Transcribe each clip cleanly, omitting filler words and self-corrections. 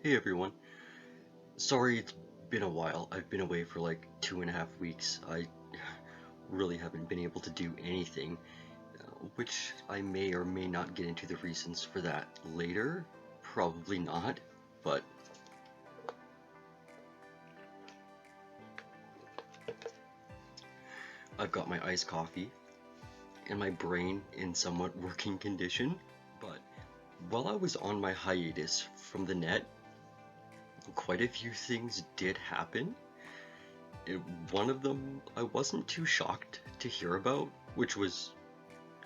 Hey everyone. Sorry it's been a while. I've been away for like 2.5 weeks. I really haven't been able to do anything, which I may or may not get into the reasons for that later. Probably not, but I've got my iced coffee and my brain in somewhat working condition. But while I was on my hiatus from the net, quite a few things did happen. One of them I wasn't too shocked to hear about, which was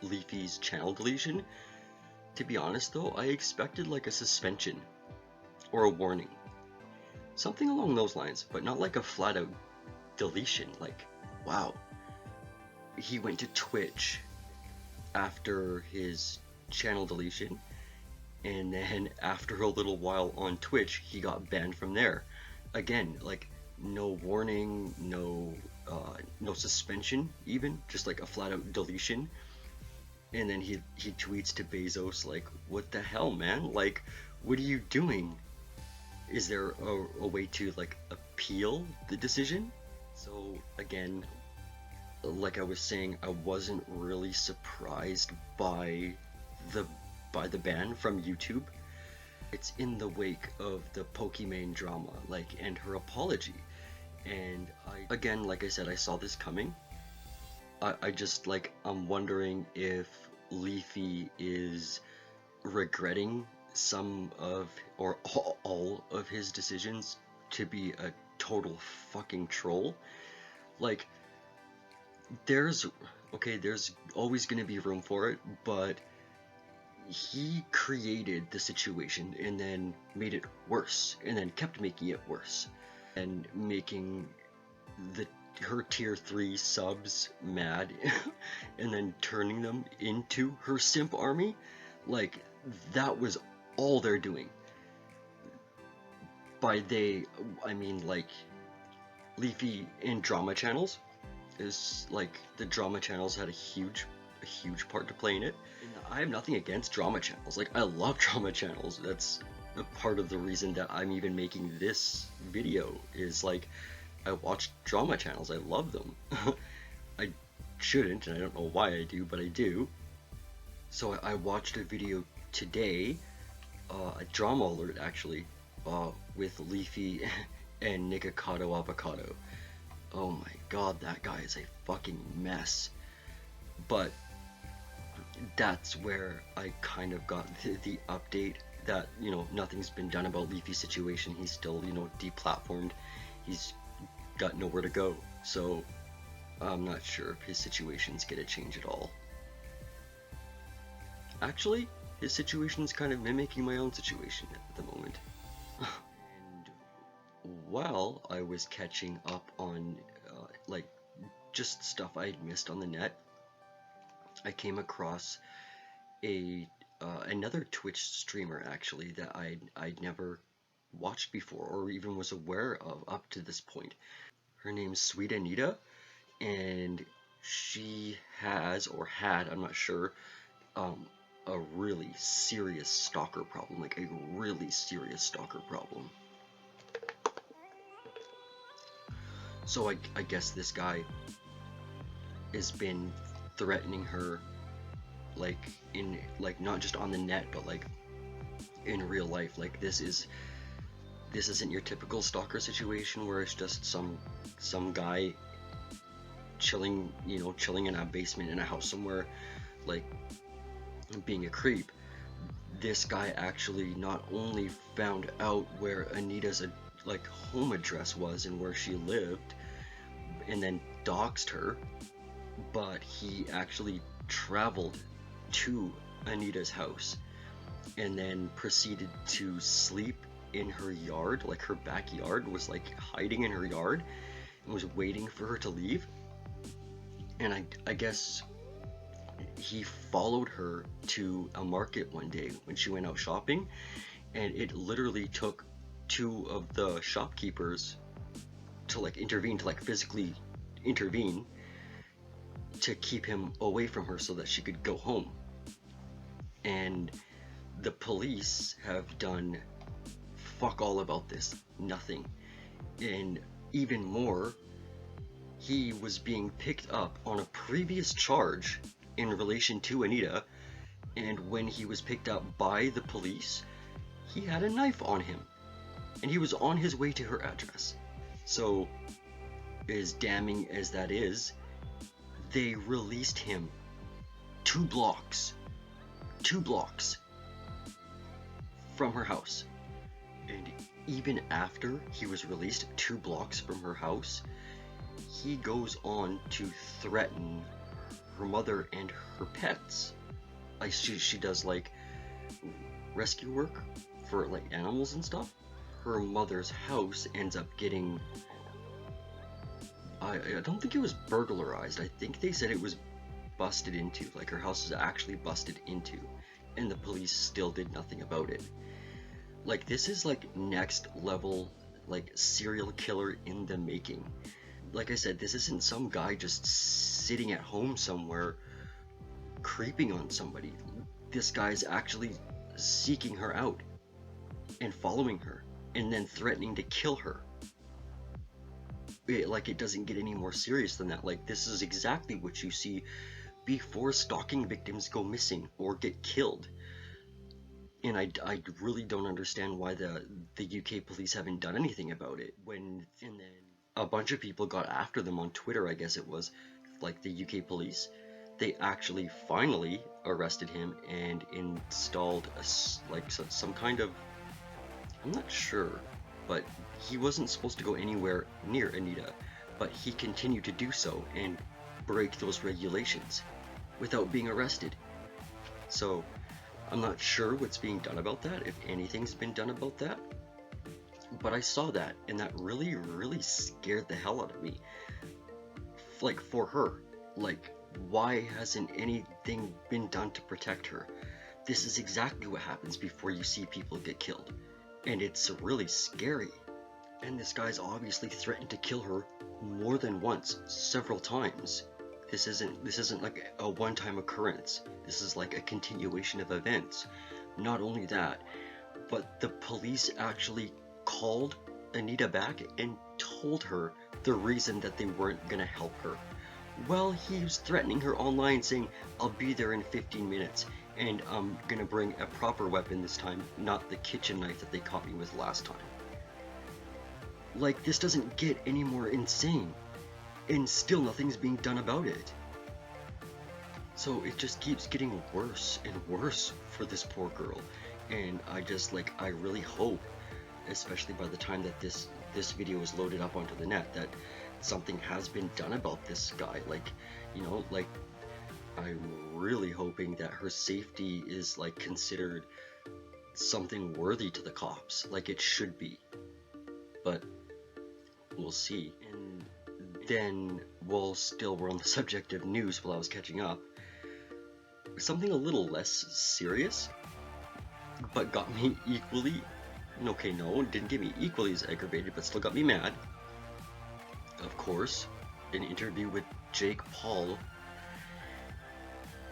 Leafy's channel deletion. To be honest though, I expected like a suspension or a warning. Something along those lines, but not like a flat out deletion. Like, wow. He went to Twitch after his channel deletion, and then after a little while on Twitch, he got banned from there. Again, like, no warning, no suspension even, just like a flat out deletion. And then he tweets to Bezos like, what the hell, man? Like, what are you doing? Is there a way to like appeal the decision? So again, like I was saying, I wasn't really surprised by the ban from YouTube. It's in the wake of the Pokimane drama, like, and her apology. And again, like I said, I saw this coming. I just like, I'm wondering if Leafy is regretting some of or all of his decisions to be a total fucking troll. Like, there's always gonna be room for it, but he created the situation and then made it worse and then kept making it worse and making her tier 3 subs mad and then turning them into her simp army. Like, that was all they're doing. By they, I mean like Leafy in drama channels. Is like, the drama channels had a huge part to play in it. And I have nothing against drama channels. Like, I love drama channels. That's a part of the reason that I'm even making this video, is like, I watch drama channels. I love them. I shouldn't, and I don't know why I do, but I do. So I watched a video today, a drama alert actually, with Leafy and Nikocado Avocado. Oh my god, that guy is a fucking mess. But that's where I kind of got the update that, you know, nothing's been done about Leafy's situation. He's still, you know, deplatformed. He's got nowhere to go. So I'm not sure if his situation's gonna change at all. Actually, his situation's kind of mimicking my own situation at the moment. And while I was catching up on like just stuff I had missed on the net, I came across another Twitch streamer actually that I'd never watched before or even was aware of up to this point. Her name's Sweet Anita, and she has, or had, I'm not sure, a really serious stalker problem, like a really serious stalker problem. So I guess this guy has been threatening her, like, in, like, not just on the net, but like in real life. Like, this isn't your typical stalker situation where it's just some guy chilling in a basement in a house somewhere, like, being a creep. This guy actually not only found out where Anita's like home address was and where she lived, and then doxed her, but he actually traveled to Anita's house and then proceeded to sleep in her yard, like her backyard, was like hiding in her yard and was waiting for her to leave. And I guess he followed her to a market one day when she went out shopping, and it literally took 2 of the shopkeepers to like intervene, to like physically intervene, to keep him away from her so that she could go home. And the police have done fuck all about this. Nothing. And even more, he was being picked up on a previous charge in relation to Anita, and when he was picked up by the police, he had a knife on him, and he was on his way to her address. So, as damning as that is, they released him 2 blocks from her house. And even after he was released 2 blocks from her house, he goes on to threaten her mother and her pets. Like she does like rescue work for like animals and stuff. Her mother's house ends up getting, I don't think it was burglarized. I think they said it was busted into. Like her house was actually busted into, and the police still did nothing about it. Like this is like next level, like serial killer in the making. Like I said, this isn't some guy just sitting at home somewhere creeping on somebody. This guy's actually seeking her out and following her and then threatening to kill her. It doesn't get any more serious than that. Like, this is exactly what you see before stalking victims go missing or get killed. And I really don't understand why the UK police haven't done anything about it. And then a bunch of people got after them on Twitter, I guess it was, like the UK police. They actually finally arrested him and installed some kind of, I'm not sure, but he wasn't supposed to go anywhere near Anita, but he continued to do so and break those regulations without being arrested. So I'm not sure what's being done about that, if anything's been done about that, but I saw that, and that really, really scared the hell out of me. Like, for her, like, why hasn't anything been done to protect her? This is exactly what happens before you see people get killed, and it's really scary. And this guy's obviously threatened to kill her more than once, several times. This isn't like a one-time occurrence. This is like a continuation of events. Not only that, but the police actually called Anita back and told her the reason that they weren't gonna help her. Well, he was threatening her online, saying, "I'll be there in 15 minutes, and I'm gonna bring a proper weapon this time, not the kitchen knife that they caught me with last time." Like, this doesn't get any more insane, and still nothing's being done about it. So it just keeps getting worse and worse for this poor girl, and I really hope, especially by the time that this video is loaded up onto the net, that something has been done about this guy. I'm really hoping that her safety is like considered something worthy to the cops, like it should be. But we'll see. And then, while we're on the subject of news, while I was catching up, something a little less serious, but got me equally, okay, no, didn't get me equally as aggravated, but still got me mad. Of course, an interview with Jake Paul.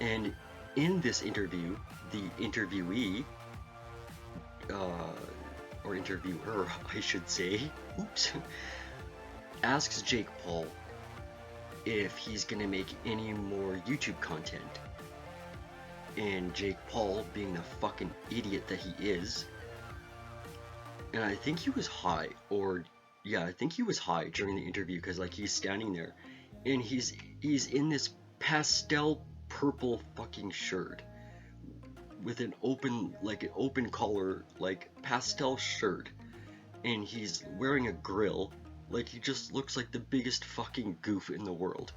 And in this interview, the interviewee, or interviewer, I should say, asks Jake Paul if he's gonna make any more YouTube content. And Jake Paul, being the fucking idiot that he is, and I think he was high, I think he was high during the interview, because like he's standing there, and he's in this pastel purple fucking shirt with an open collar, like pastel shirt, and he's wearing a grill. Like, he just looks like the biggest fucking goof in the world.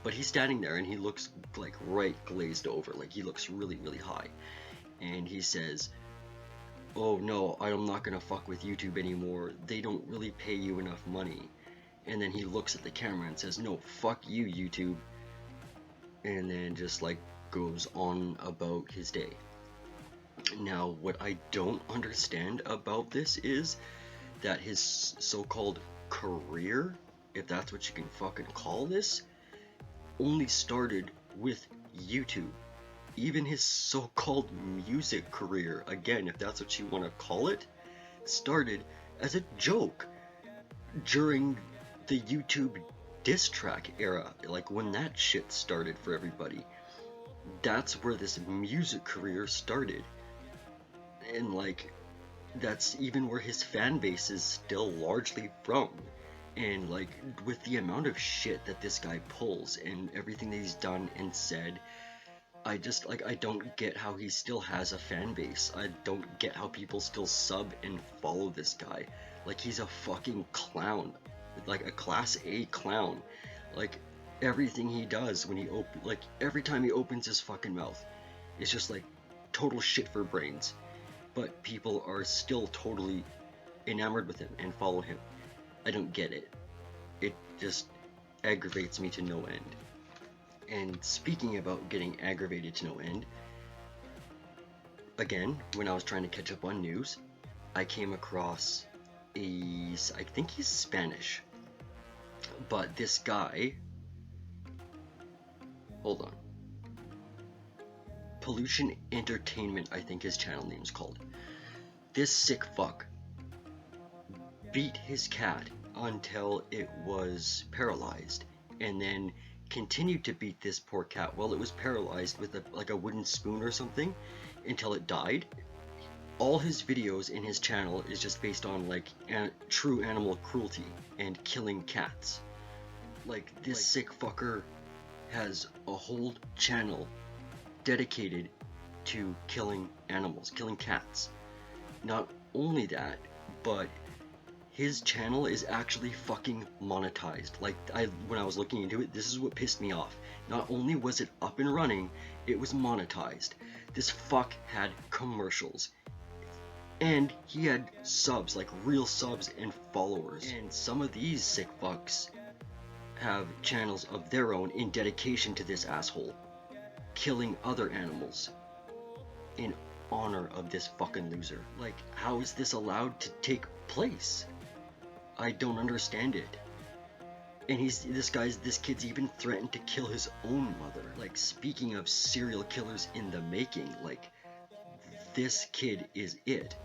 But he's standing there and he looks like right glazed over, like he looks really, really high. And he says, "Oh no, I'm not gonna fuck with YouTube anymore. They don't really pay you enough money." And then he looks at the camera and says, "No, fuck you, YouTube." And then just like goes on about his day. Now, what I don't understand about this is that his so-called career, if that's what you can fucking call this, only started with YouTube. Even his so-called music career, again, if that's what you want to call it, started as a joke during the YouTube diss track era, like when that shit started for everybody. That's where this music career started. And like, that's even where his fan base is still largely from. And like, with the amount of shit that this guy pulls and everything that he's done and said, I just, like, I don't get how he still has a fan base. I don't get how people still sub and follow this guy. Like, he's a fucking clown. Like, a class A clown. Like, everything he does when he like, every time he opens his fucking mouth, it's just like, total shit for brains. But people are still totally enamored with him and follow him. I don't get it. It just aggravates me to no end. And speaking about getting aggravated to no end, again, when I was trying to catch up on news, I came across I think he's Spanish, but this guy, hold on, Pollution Entertainment, I think his channel name's called. This sick fuck beat his cat until it was paralyzed, and then continued to beat this poor cat while it was paralyzed with a wooden spoon or something until it died. All his videos in his channel is just based on like true animal cruelty and killing cats. Like, this sick fucker has a whole channel dedicated to killing animals, killing cats. Not only that, but his channel is actually fucking monetized. Like, when I was looking into it, this is what pissed me off. Not only was it up and running, it was monetized. This fuck had commercials. And he had subs, like real subs and followers. And some of these sick fucks have channels of their own in dedication to this asshole, killing other animals in honor of this fucking loser. Like, how is this allowed to take place? I don't understand it. And this kid's even threatened to kill his own mother. Like, speaking of serial killers in the making, like, this kid is it.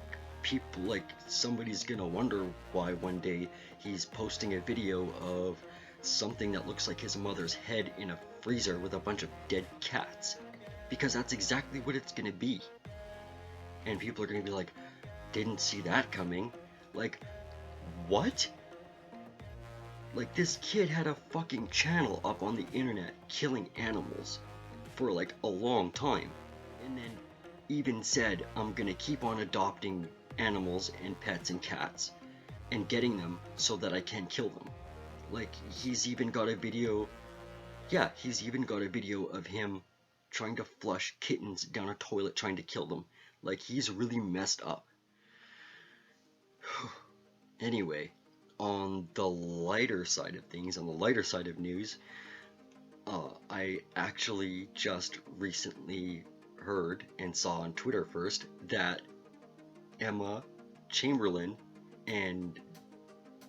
People, like, somebody's gonna wonder why one day he's posting a video of something that looks like his mother's head in a freezer with a bunch of dead cats. Because that's exactly what it's gonna be. And people are gonna be like, didn't see that coming. Like, what? Like, this kid had a fucking channel up on the internet killing animals for like a long time, and then even said, I'm gonna keep on adopting animals and pets and cats and getting them so that I can kill them. Like, he's even got a video of him trying to flush kittens down a toilet trying to kill them. Like, he's really messed up. Anyway, on the lighter side of things, on the lighter side of news, I actually just recently heard and saw on Twitter first that Emma Chamberlain and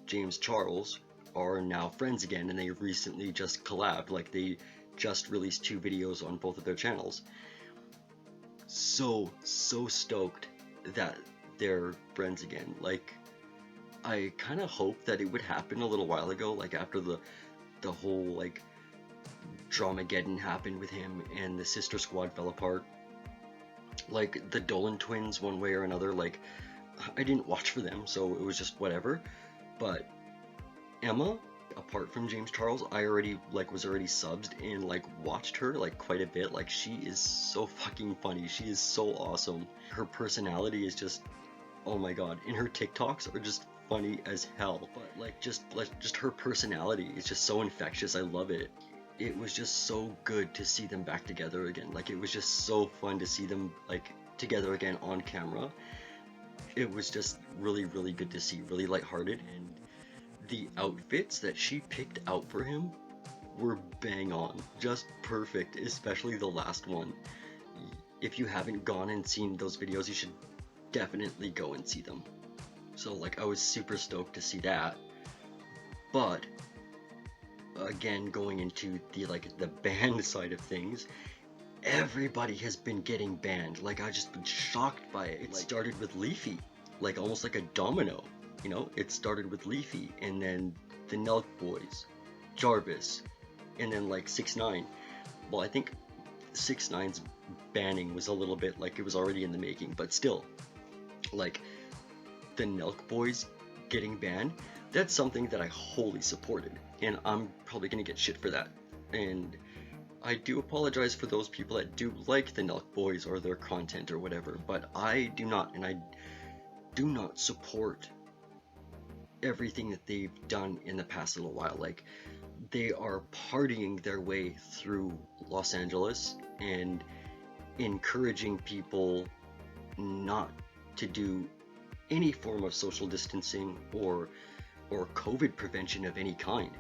James Charles are now friends again, and they recently just collabed. Like, they just released 2 videos on both of their channels. So stoked that they're friends again. Like, I kind of hoped that it would happen a little while ago, like after the whole like Dramageddon happened with him and the Sister Squad fell apart. Like, the Dolan twins, one way or another, like, I didn't watch for them, so it was just whatever. But Emma, apart from James Charles, I was already subbed and like watched her like quite a bit. Like, she is so fucking funny. She is so awesome. Her personality is just, oh my god. And her TikToks are just funny as hell. But like just her personality is just so infectious. I love it. It was just so good to see them back together again. Like, it was just so fun to see them like together again on camera. It was just really, really good to see, really lighthearted, and the outfits that she picked out for him were bang on, just perfect, especially the last one. If you haven't gone and seen those videos, you should definitely go and see them. So like, I was super stoked to see that. But again, going into the band side of things, everybody has been getting banned. Like, I've just been shocked by it. It started with Leafy. like almost like a domino. You know, it started with Leafy, and then the Nelk boys, Jarvis, and then like 6ix9ine. Well, I think 6ix9ine's banning was a little bit like it was already in the making, but still, like the Nelk boys getting banned, that's something that I wholly supported, and I'm probably gonna get shit for that. And I do apologize for those people that do like the Nelk boys or their content or whatever, but I do not, and I do not support everything that they've done in the past little while. Like, they are partying their way through Los Angeles and encouraging people not to do any form of social distancing or COVID prevention of any kind.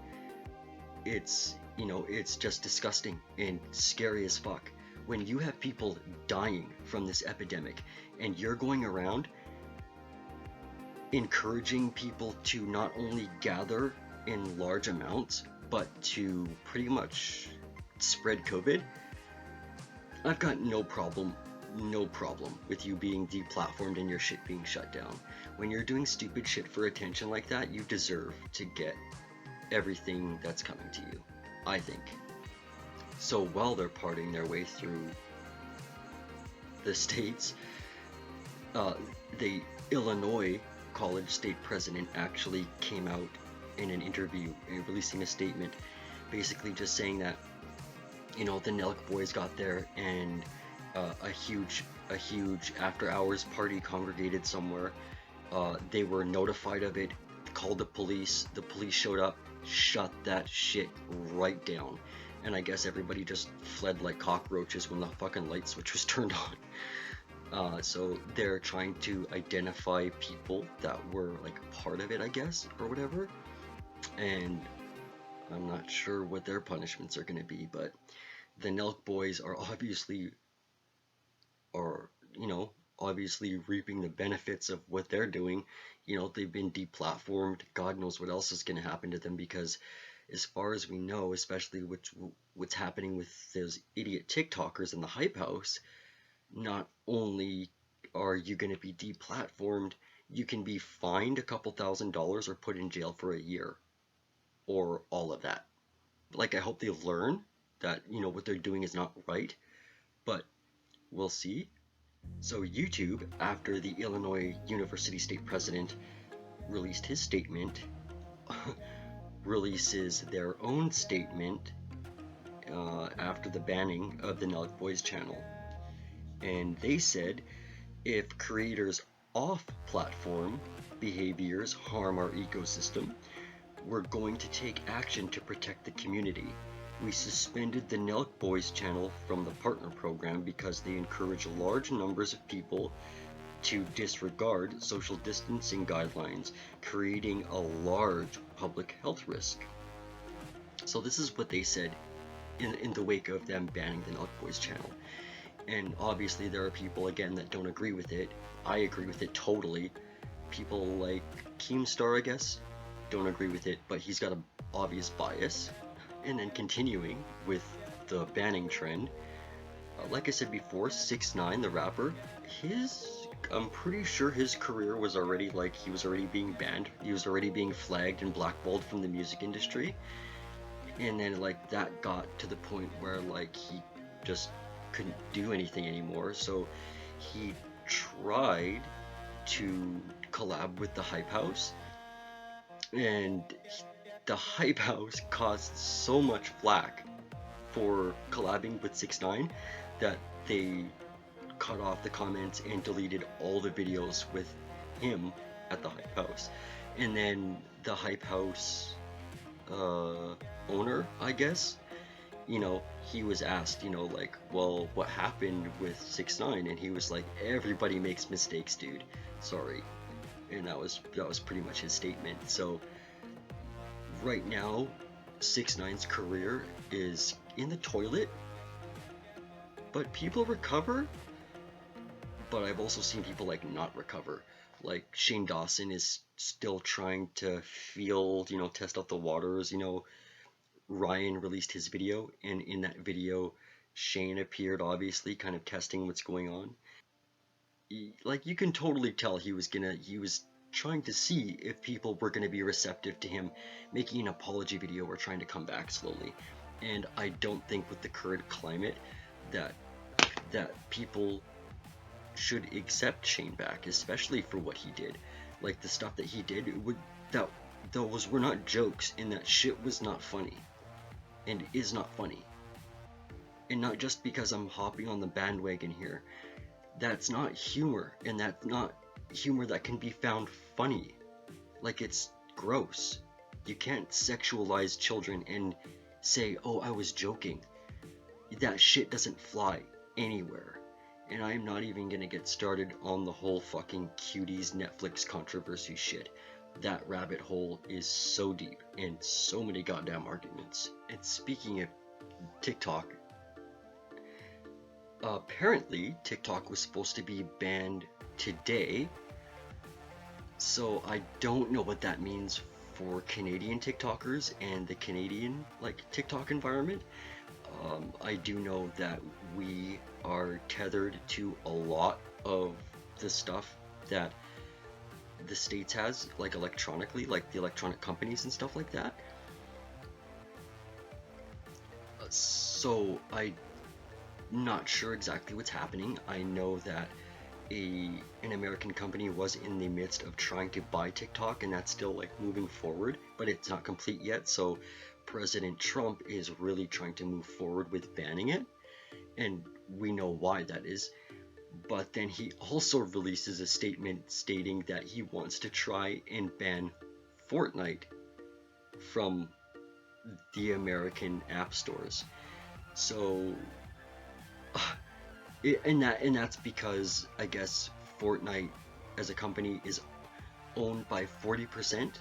It's, you know, it's just disgusting and scary as fuck. When you have people dying from this epidemic and you're going around encouraging people to not only gather in large amounts, but to pretty much spread COVID, I've got no problem with you being deplatformed and your shit being shut down. When you're doing stupid shit for attention like that, you deserve to get everything that's coming to you, I think. So while they're partying their way through the states, the Illinois college state president actually came out in an interview and releasing a statement basically just saying that, you know, the Nelk boys got there and a huge after hours party congregated somewhere. They were notified of it, called the police showed up, shut that shit right down, and I guess everybody just fled like cockroaches when the fucking light switch was turned on. So they're trying to identify people that were like part of it, I guess, or whatever, and I'm not sure what their punishments are going to be, but the Nelk boys are obviously reaping the benefits of what they're doing. You know, they've been deplatformed. God knows what else is going to happen to them, because as far as we know, especially what's happening with those idiot TikTokers in the Hype House, not only are you going to be deplatformed, you can be fined a couple $1,000s or put in jail for a year, or all of that. Like, I hope they learn that, you know, what they're doing is not right, but we'll see. So YouTube, after the Illinois University State President released his statement, releases their own statement after the banning of the Nelk Boys channel. And they said, if creators off-platform behaviors harm our ecosystem, we're going to take action to protect the community. We suspended the Nelk Boys channel from the partner program because they encourage large numbers of people to disregard social distancing guidelines, creating a large public health risk. So this is what they said in the wake of them banning the Nelk Boys channel. And obviously there are people, again, that don't agree with it. I agree with it totally. People like Keemstar, I guess, don't agree with it, but he's got an obvious bias. And then continuing with the banning trend, like I said before, 6ix9ine, the rapper, I'm pretty sure his career was already, like, he was already being banned. He was already being flagged and blackballed from the music industry. And then, like, that got to the point where, like, he just couldn't do anything anymore. So he tried to collab with the Hype House, and the Hype House caused so much flack for collabing with 6ix9ine that they cut off the comments and deleted all the videos with him at the Hype House. And then the Hype House owner, I guess, you know, he was asked, you know, like, well, what happened with 6ix9ine? And he was like, everybody makes mistakes, dude. Sorry. And that was pretty much his statement. So right now, 6ix9ine's career is in the toilet, but people recover. But I've also seen people, like, not recover. Like, Shane Dawson is still trying to feel, you know, test out the waters. You know, Ryan released his video, and in that video, Shane appeared, obviously, kind of testing what's going on. like, you can totally tell he was trying to see if people were gonna be receptive to him making an apology video or trying to come back slowly. And I don't think with the current climate that people should accept Shane back, especially for what he did. Like, the stuff that he did, those were not jokes, and that shit was not funny, and is not funny. And not just because I'm hopping on the bandwagon here. That's not humor, and that's not humor that can be found funny. Like, it's gross. You can't sexualize children and say, oh, I was joking. That shit doesn't fly anywhere. And I'm not even gonna get started on the whole fucking cuties Netflix controversy shit. That rabbit hole is so deep, and so many goddamn arguments. And speaking of TikTok, apparently TikTok was supposed to be banned today, so I don't know what that means for Canadian TikTokers and the Canadian TikTok environment. I do know that we are tethered to a lot of the stuff that the States has, like electronically, like the electronic companies and stuff like that. So I'm not sure exactly what's happening. I know that an American company was in the midst of trying to buy TikTok, and that's still like moving forward, but it's not complete yet. So President Trump is really trying to move forward with banning it, and we know why that is. But then he also releases a statement stating that he wants to try and ban Fortnite from the American app stores. So and that's because I guess Fortnite as a company is owned by 40%,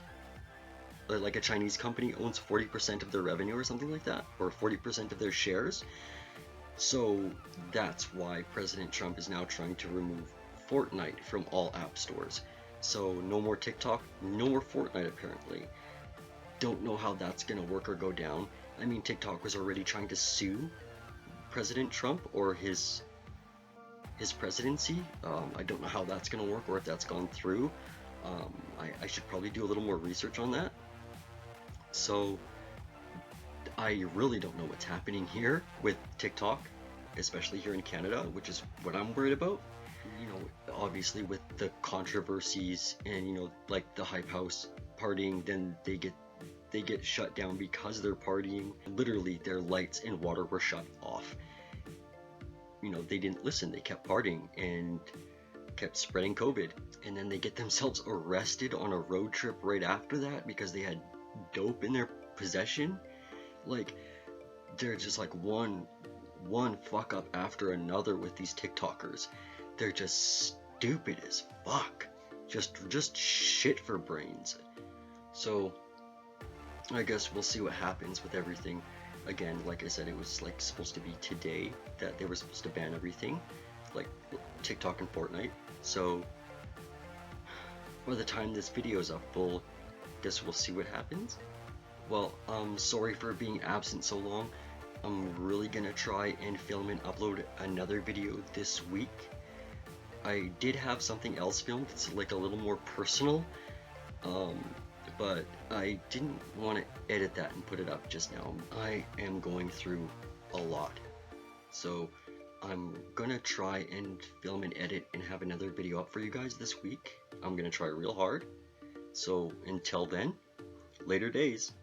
like a Chinese company owns 40% of their revenue or something like that, or 40% of their shares. So that's why President Trump is now trying to remove Fortnite from all app stores. So no more TikTok, no more Fortnite apparently. Don't know how that's gonna work or go down. I mean, TikTok was already trying to sue President Trump or his presidency. I don't know how that's gonna work or if that's gone through. I should probably do a little more research on that. So I really don't know what's happening here with TikTok, especially here in Canada, which is what I'm worried about. You know, obviously with the controversies and, you know, like the Hype House partying, then they get shut down because they're partying. Literally, their lights and water were shut off. You know, they didn't listen. They kept partying and kept spreading COVID. And then they get themselves arrested on a road trip right after that because they had dope in their possession. Like, they're just like one fuck up after another with these TikTokers. They're just stupid as fuck. Just shit for brains. So I guess we'll see what happens with everything. Again, like I said, it was like supposed to be today that they were supposed to ban everything, like TikTok and Fortnite. So by the time this video is up, we'll see what happens. Well, sorry for being absent so long. I'm really gonna try and film and upload another video this week. I did have something else filmed. It's like a little more personal, but I didn't want to edit that and put it up just now. I am going through a lot, so I'm gonna try and film and edit and have another video up for you guys this week. I'm gonna try real hard. So until then, later days.